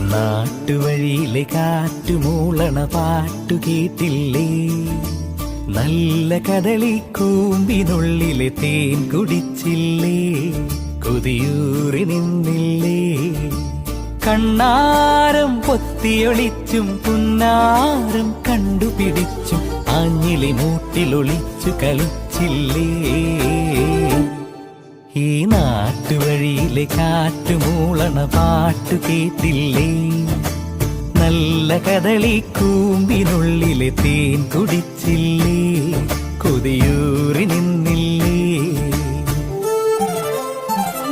നാട്ടുവഴിയിലെ കാറ്റുമൂളണ പാട്ടു കേട്ടില്ലേ? നല്ല കദളി കൂമ്പിനുള്ളിലെ തേൻ കുടിച്ചില്ലേ? കൊതിയൂറി നിന്നില്ലേ? കണ്ണാരം പൊത്തിയൊളിച്ചും പുന്നാരം കണ്ടുപിടിച്ചും ആഞ്ഞിലി മൂട്ടിലൊളിച്ചു കളിച്ചില്ലേ? ഈ നാട്ടുവഴിയിലെ കാറ്റുമൂളണ പാട്ടു കേട്ടില്ലേ? നല്ല കദളി കൂമ്പിനുള്ളിലെ തേൻ കുടിച്ചില്ലേ? കൊതിയൂറി നിന്നില്ലേ?